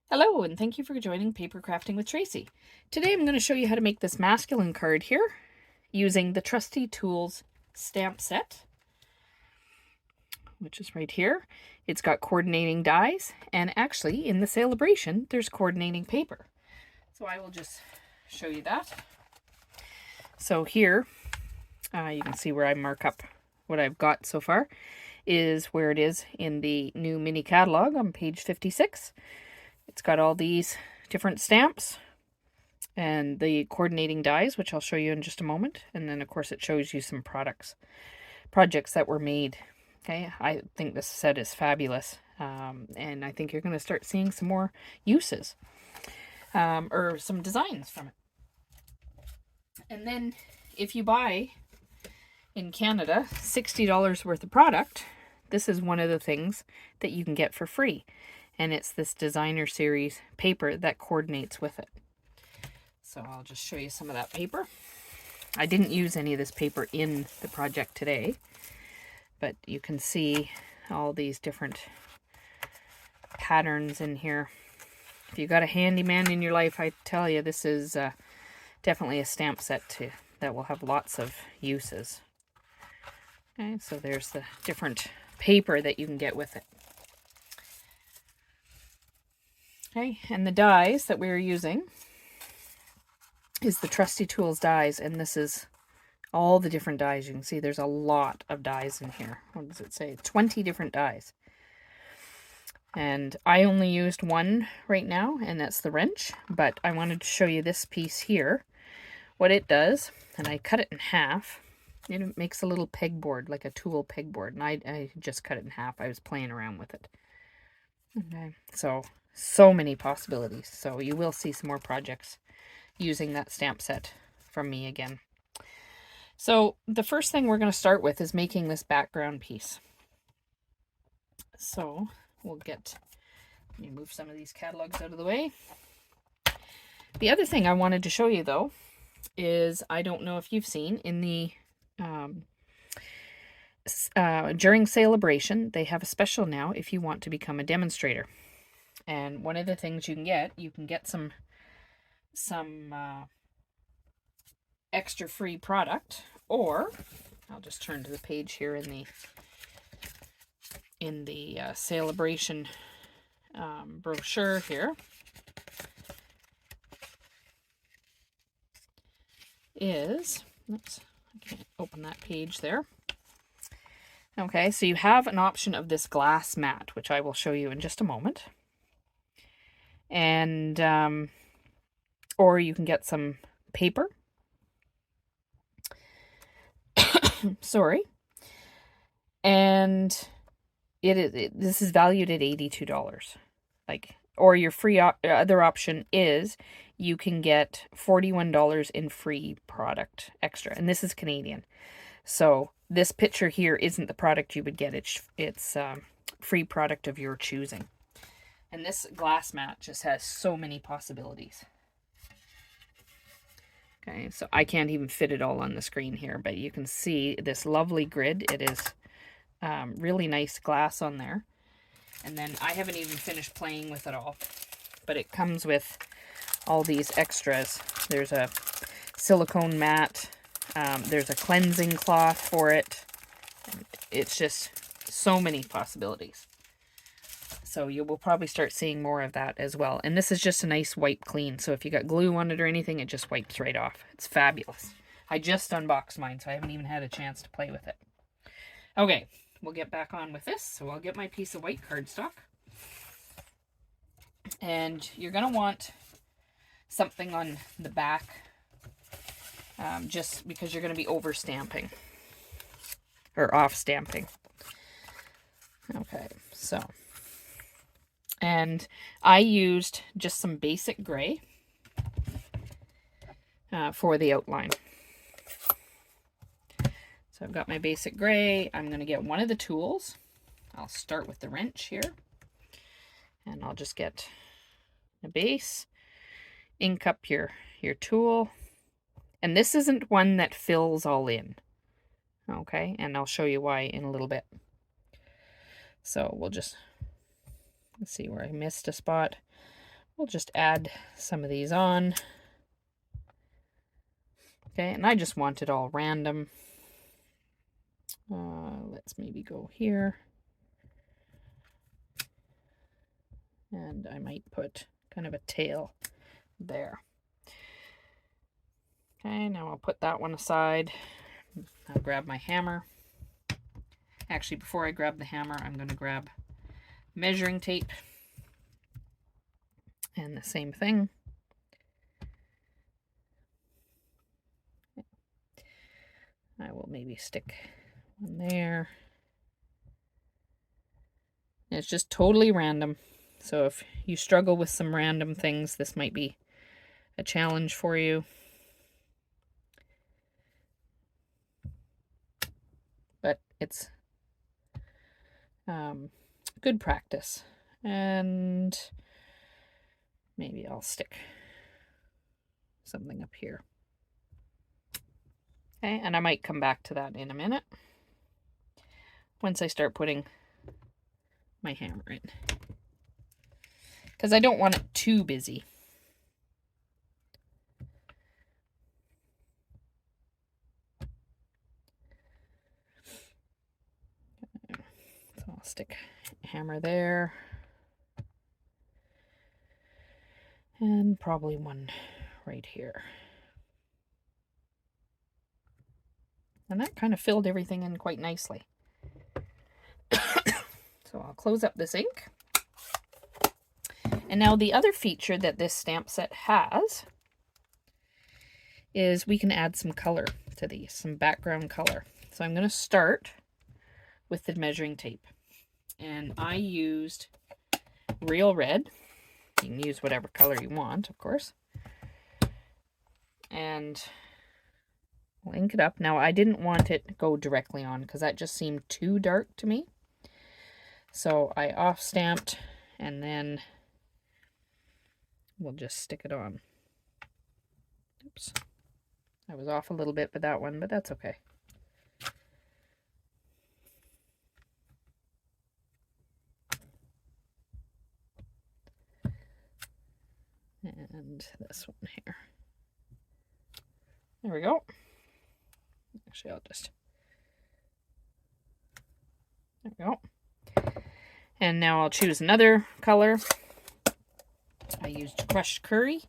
Hello, and thank you for joining Paper Crafting with Tracey. Today I'm going to show you how to make this masculine card here using the Trusty Tools stamp set, which is right here. It's got coordinating dies, and actually in the celebration there's coordinating paper. So I will just show you that. So here, you can see where I mark up what I've got so far, is where it is in the new mini catalog on page 56. It's got all these different stamps and the coordinating dies, which I'll show you in just a moment. And then, of course, it shows you some projects that were made. Okay, I think this set is fabulous. And I think you're going to start seeing some more uses or some designs from it. And then if you buy in Canada $60 worth of product, this is one of the things that you can get for free. And it's this designer series paper that coordinates with it. So I'll just show you some of that paper. I didn't use any of this paper in the project today, but you can see all these different patterns in here. If you've got a handyman in your life, I tell you, this is definitely a stamp set that will have lots of uses. Okay, so there's the different paper that you can get with it. Okay, and the dies that we're using is the Trusty Tools dies, and this is all the different dies. You can see there's a lot of dies in here. What does it say? 20 different dies. And I only used one right now, and that's the wrench, but I wanted to show you this piece here, what it does, and I cut it in half. It makes a little pegboard, like a tool pegboard, and I just cut it in half. I was playing around with it. Okay, so many possibilities. So you will see some more projects using that stamp set from me again. So the first thing we're going to start with is making this background piece. So let me move some of these catalogs out of the way. The other thing I wanted to show you though is, I don't know if you've seen in the during celebration, they have a special now if you want to become a demonstrator. And one of the things you can get some extra free product, or I'll just turn to the page here in the celebration brochure here. Oops, I can't open that page there. Okay, so you have an option of this glass mat, which I will show you in just a moment. And or you can get some paper. Sorry. And this is valued at $82. Or your free other option is you can get $41 in free product extra, and this is Canadian. So this picture here isn't the product you would get. It's free product of your choosing. And this glass mat just has so many possibilities. Okay, so I can't even fit it all on the screen here, but you can see this lovely grid. It is really nice glass on there. And then I haven't even finished playing with it all, but it comes with all these extras. There's a silicone mat. There's a cleansing cloth for it. It's just so many possibilities. So you will probably start seeing more of that as well. And this is just a nice wipe clean. So if you got glue on it or anything, it just wipes right off. It's fabulous. I just unboxed mine, so I haven't even had a chance to play with it. Okay, we'll get back on with this. So I'll get my piece of white cardstock. And you're going to want something on the back, just because you're going to be over stamping or off stamping. Okay, so, and I used just some basic gray for the outline. So I've got my basic gray. I'm going to get one of the tools. I'll start with the wrench here, and I'll just get a base, ink up your tool. And this isn't one that fills all in. Okay, and I'll show you why in a little bit. So we'll just, let's see where I missed a spot. we'll just add some of these on. Okay, and I just want it all random. Let's maybe go here. And I might put kind of a tail there. Okay, now I'll put that one aside. I'll grab my hammer. Actually, before I grab the hammer, I'm going to grab measuring tape. And the same thing. I will maybe stick one there. And it's just totally random. So if you struggle with some random things, this might be a challenge for you. But it's good practice. And maybe I'll stick something up here. Okay, and I might come back to that in a minute once I start putting my hammer in, because I don't want it too busy. So I'll stick a hammer there, and probably one right here. And that kind of filled everything in quite nicely. So I'll close up this ink. And now the other feature that this stamp set has is we can add some color to these, some background color. So I'm going to start with the measuring tape. And I used real red. You can use whatever color you want, of course. And we'll ink it up. Now, I didn't want it to go directly on because that just seemed too dark to me. So I off-stamped, and then we'll just stick it on. Oops. I was off a little bit with that one, but that's okay. And this one here. There we go. Actually, I'll just... There we go. And now I'll choose another color. I used crushed curry.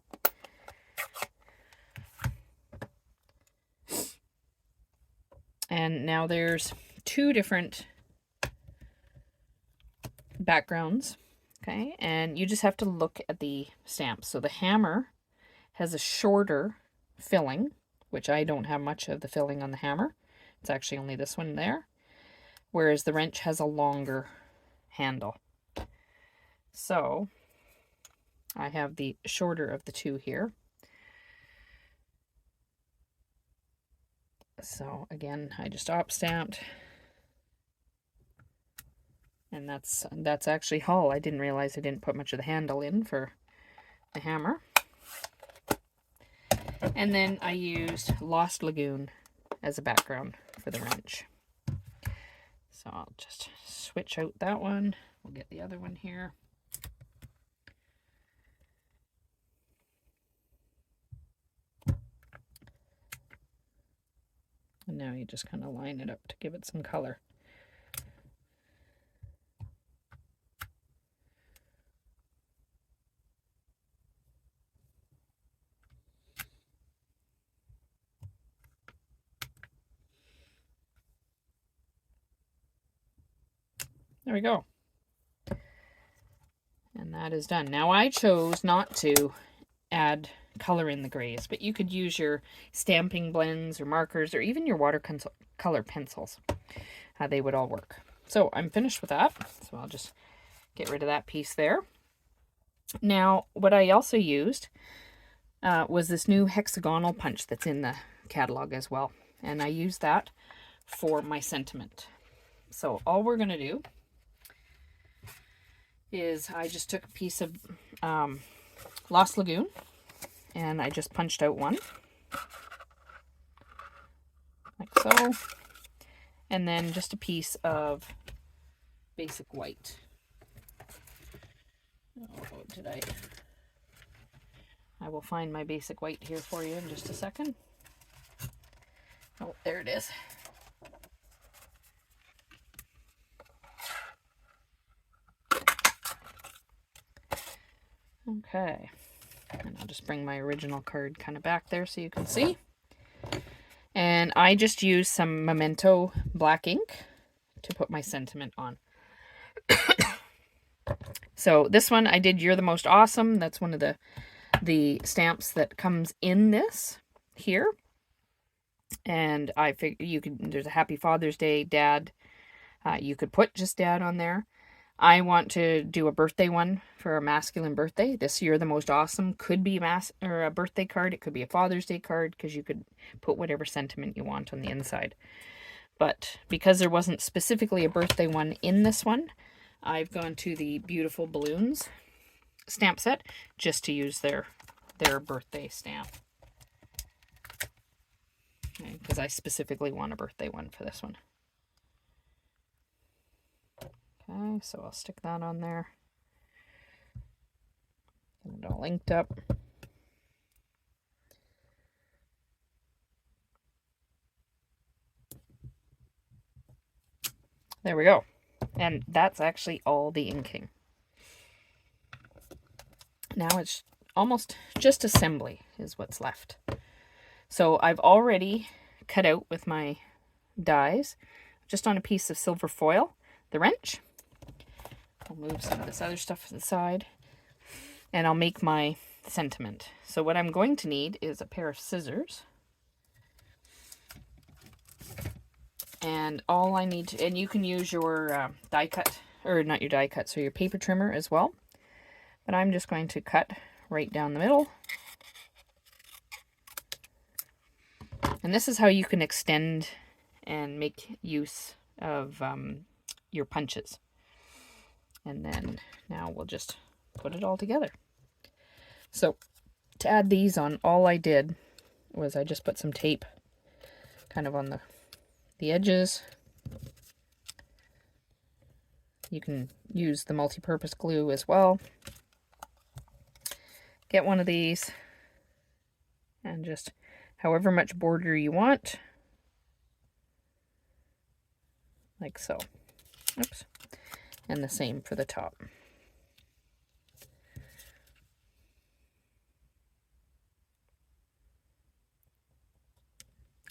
And now there's two different backgrounds. Okay, and you just have to look at the stamps. So the hammer has a shorter filling, which I don't have much of the filling on the hammer. It's actually only this one there. Whereas the wrench has a longer handle. So I have the shorter of the two here. So again, I just op-stamped. And that's actually all. I didn't realize I didn't put much of the handle in for the hammer. And then I used Lost Lagoon as a background for the wrench. So I'll just switch out that one. We'll get the other one here. And now you just kind of line it up to give it some color. There we go. And that is done. Now I chose not to add color in the grays, but you could use your stamping blends or markers or even your watercolor pencils. They would all work. So I'm finished with that. So I'll just get rid of that piece there. Now what I also used was this new hexagonal punch that's in the catalog as well. And I used that for my sentiment. So all we're going to do is I just took a piece of Lost Lagoon and I just punched out one like so, and then just a piece of basic white. Oh, did I I will find my basic white here for you in just a second. Oh, there it is. Okay, and I'll just bring my original card kind of back there so you can see. And I just used some Memento black ink to put my sentiment on. So this one I did You're the Most Awesome. That's one of the stamps that comes in this here. And I figure you could, there's a Happy Father's Day, Dad. You could put just Dad on there. I want to do a birthday one for a masculine birthday. This You're the Most Awesome could be a birthday card. It could be a Father's Day card because you could put whatever sentiment you want on the inside. But because there wasn't specifically a birthday one in this one, I've gone to the Beautiful Balloons stamp set just to use their birthday stamp. Because I specifically want a birthday one for this one. Okay, so I'll stick that on there. Get it all inked up. There we go. And that's actually all the inking. Now it's almost just assembly is what's left. So I've already cut out with my dies, just on a piece of silver foil, the wrench. I'll move some of this other stuff to the side. And I'll make my sentiment. So what I'm going to need is a pair of scissors. And all I need to, and you can use your die cut, or not your die cut, so your paper trimmer as well. But I'm just going to cut right down the middle. And this is how you can extend and make use of your punches. And then now we'll just put it all together. So to add these on, all I did was I just put some tape kind of on the edges. You can use the multi-purpose glue as well. Get one of these and just however much border you want, like so. Oops. And the same for the top.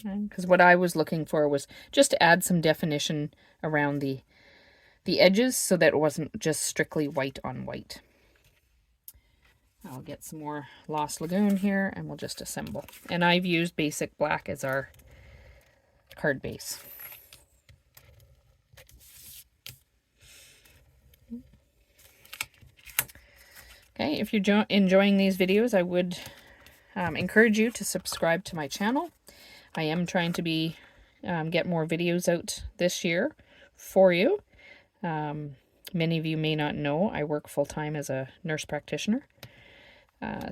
Because what I was looking for was just to add some definition around the edges so that it wasn't just strictly white on white. I'll get some more Lost Lagoon here and we'll just assemble. And I've used basic black as our card base. Okay, if you're enjoying these videos, I would encourage you to subscribe to my channel. I am trying to get more videos out this year for you. Many of you may not know I work full-time as a nurse practitioner.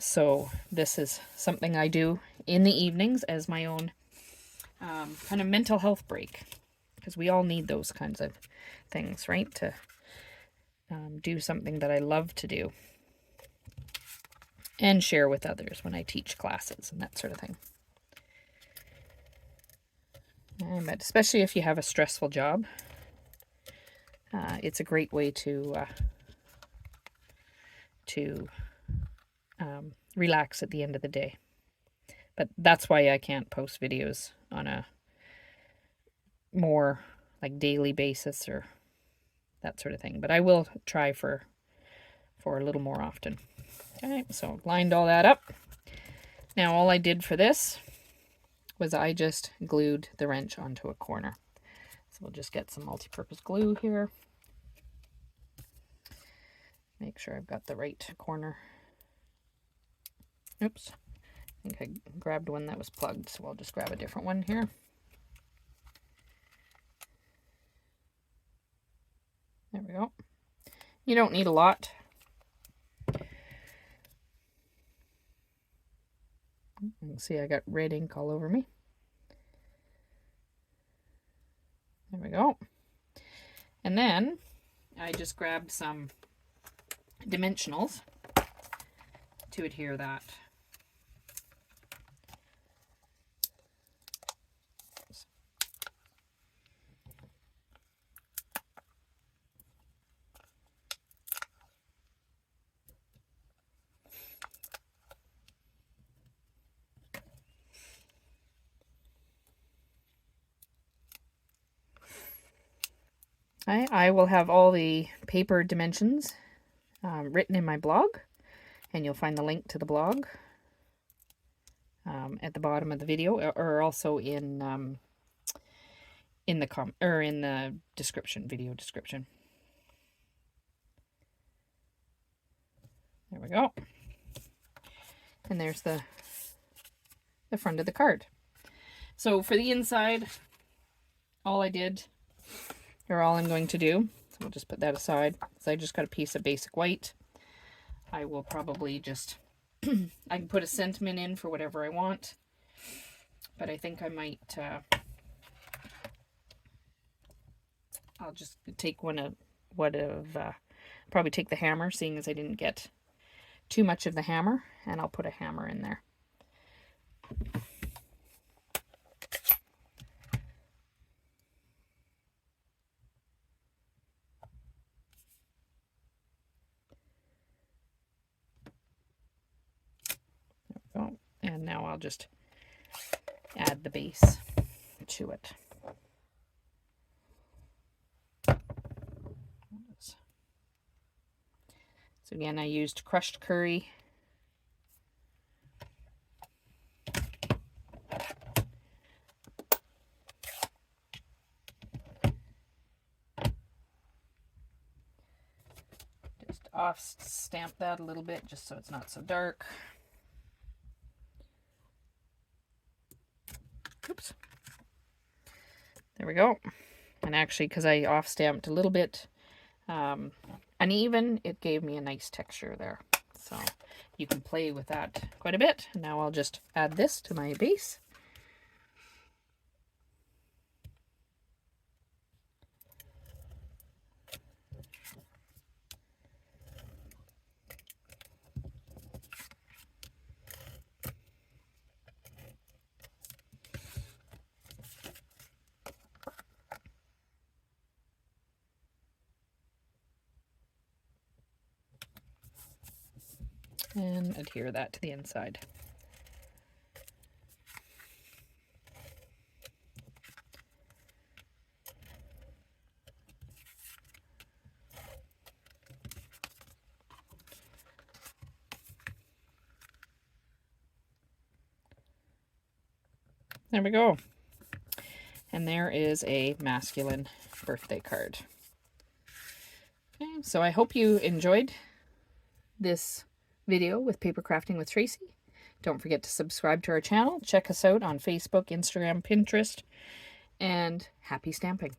So this is something I do in the evenings as my own kind of mental health break. Because we all need those kinds of things, right? To do something that I love to do. And share with others when I teach classes and that sort of thing. But especially if you have a stressful job, it's a great way to relax at the end of the day. But that's why I can't post videos on a more like daily basis or that sort of thing. But I will try for a little more often. Okay, so I've lined all that up. Now all I did for this was I just glued the wrench onto a corner. So we'll just get some multi-purpose glue here. Make sure I've got the right corner. Oops, I think I grabbed one that was plugged, so I'll just grab a different one here. There we go. You don't need a lot. You can see I got red ink all over me. There we go. And then I just grabbed some dimensionals to adhere that. I will have all the paper dimensions written in my blog, and you'll find the link to the blog at the bottom of the video, or also in the description, video description. There we go. And there's the front of the card. So for the inside, all I'm going to do, so we'll just put that aside. So I just got a piece of basic white. I will probably just, I can put a sentiment in for whatever I want, but I think I might, I'll just take probably take the hammer, seeing as I didn't get too much of the hammer, and I'll put a hammer in there. And now I'll just add the base to it. So again, I used crushed curry. Just off stamp that a little bit just so it's not so dark. Oops. There we go. And actually, because I off-stamped a little bit uneven, it gave me a nice texture there. So you can play with that quite a bit. Now I'll just add this to my base. And adhere that to the inside. There we go. And there is a masculine birthday card. Okay, so I hope you enjoyed this video with paper crafting with Tracey. Don't forget to subscribe to our channel. Check us out on Facebook, Instagram, Pinterest, and happy stamping.